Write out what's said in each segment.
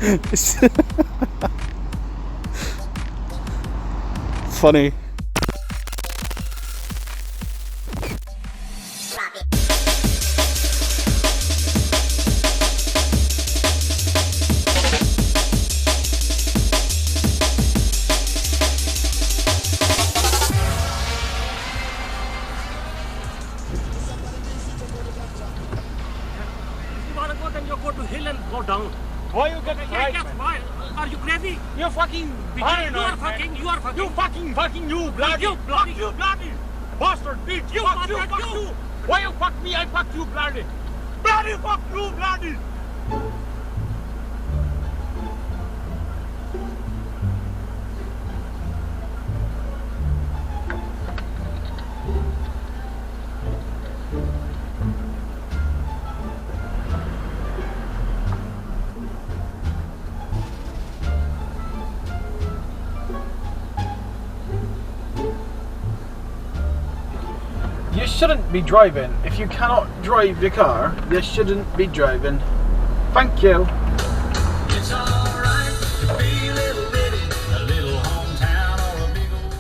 It's funny. Go to hill and go down. Why you get right, Yes, man? why? Are you crazy? You're fucking paranoid, You are man. fucking, you are fucking. You fucking, you bloody, You bloody. fuck you bloody, bastard bitch, You fuck you, bastard, fuck you. you. Why you fuck me? I fuck you bloody, bloody fuck you bloody. You shouldn't be driving. If you cannot drive your car, you shouldn't be driving. Thank you. It's alright to be a little bitty, a little hometown or a big old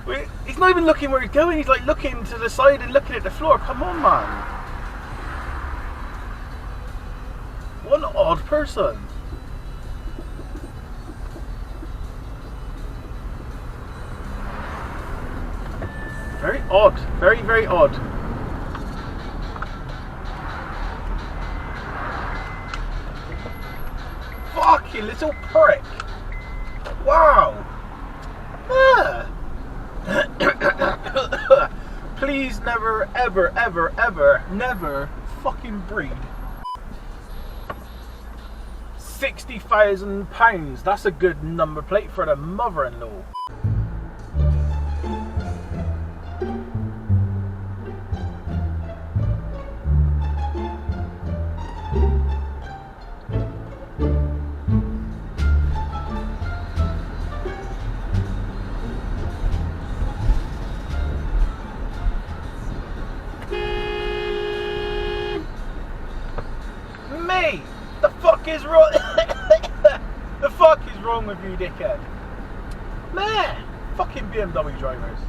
Wait, he's not even looking where he's going. He's like looking to the side and looking at the floor. Come on, man. What an odd person. Very odd. Very, very odd. Fucking little prick. Wow. Ah. Please never, ever, ever, ever, never fucking breed. £60,000. That's a good number plate for the mother-in-law. Mate, the fuck is wrong? The fuck is wrong with you, dickhead? Man, fucking BMW drivers.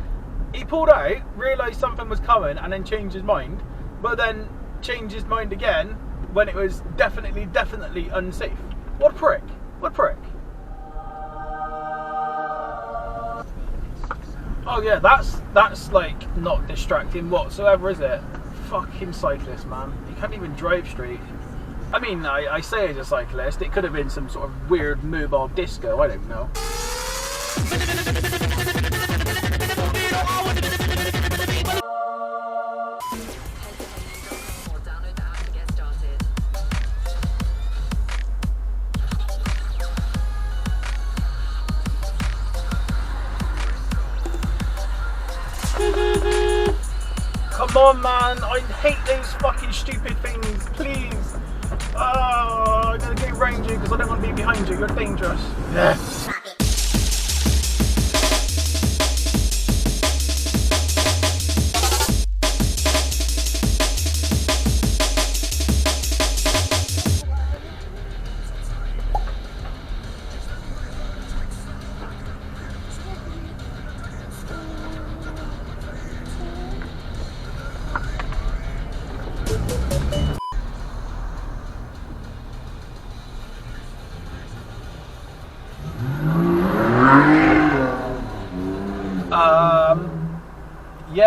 He pulled out, realised something was coming, and then changed his mind, but then changed his mind again when it was definitely unsafe. What a prick. What a prick. Oh yeah, that's like not distracting whatsoever, is it? Fucking cyclist, man. You can't even drive straight. I mean, I say as a cyclist, it could have been some sort of weird mobile disco, I don't know. Come on, man, I hate those fucking stupid things, please. Oh, I'm gonna get around you because I don't want to be behind you, you're dangerous. Yeah.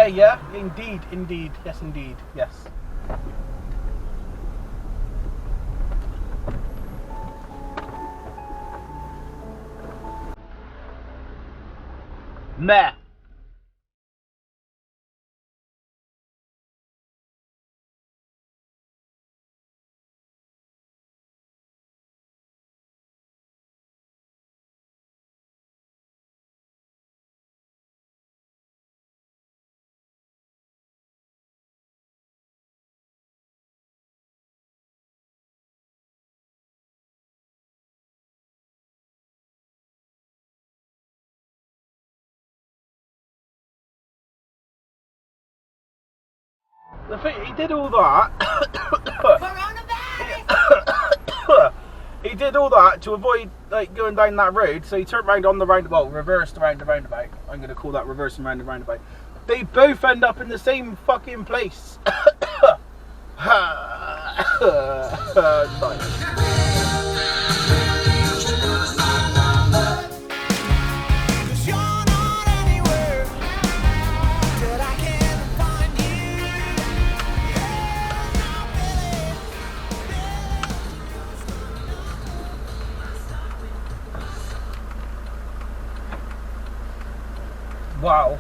Yeah, indeed, yes, indeed, yes. Meh. The thing, he did all that. He did all that to avoid like going down that road, so he turned around on the roundabout, well, reversed around the roundabout. I'm going to call that reversing around the roundabout. They both end up in the same fucking place. Wow.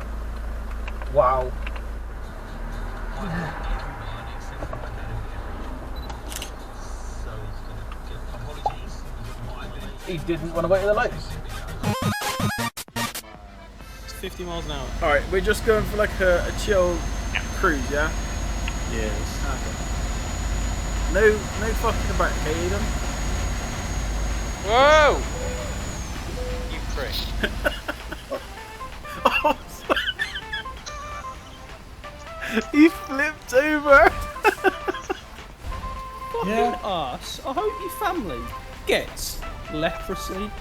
Wow. He didn't want to wait at the lights. It's 50 miles an hour. Alright, we're just going for like a chill cruise, yeah? Yes. Okay. No fucking about, okay, Eden? Whoa! You prick. Oh, he flipped over. Yeah. Arse. I hope your family gets leprosy.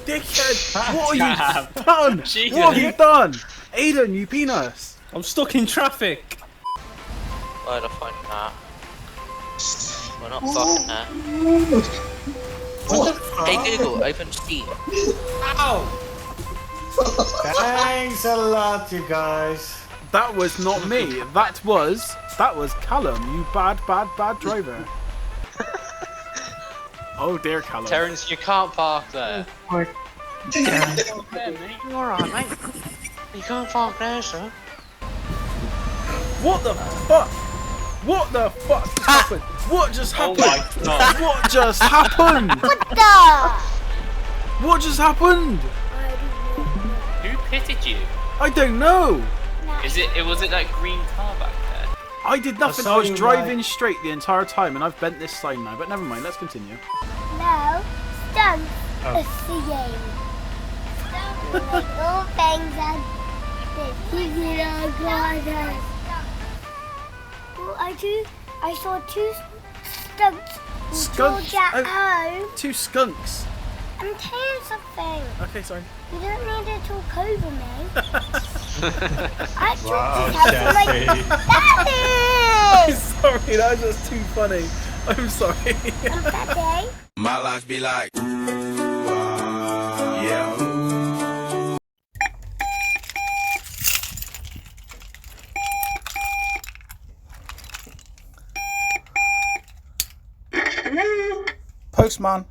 Dickhead, what have you Damn. done? Jesus. What have you done? Aiden, you penis. I'm stuck in traffic. Where'd I find that? We're not fucking there. Hey Google, open Steam. Ow! Thanks a lot, you guys. That was not me. That was Callum, you bad driver. Oh dear, Callum. Terence, you can't park there. Yeah. You alright, mate? You can't park there, sir. What the fuck? What the fuck just happened? What just happened? Oh my god. What just happened? What just happened? Who pitted you? I don't know. Was it that green car back there? I did nothing. saw I was you, driving straight the entire time, and I've bent this sign now. But never mind. Let's continue. No, stunts are seeing. Little things and well, I saw two stunts in Skunks? Georgia Oh. Two skunks. I'm telling you something. Okay, sorry. You don't need to talk over me. I Wow, talk to like Daddy! Sorry, that was just too funny. I'm sorry. Daddy? My life be like, yeah. Postman.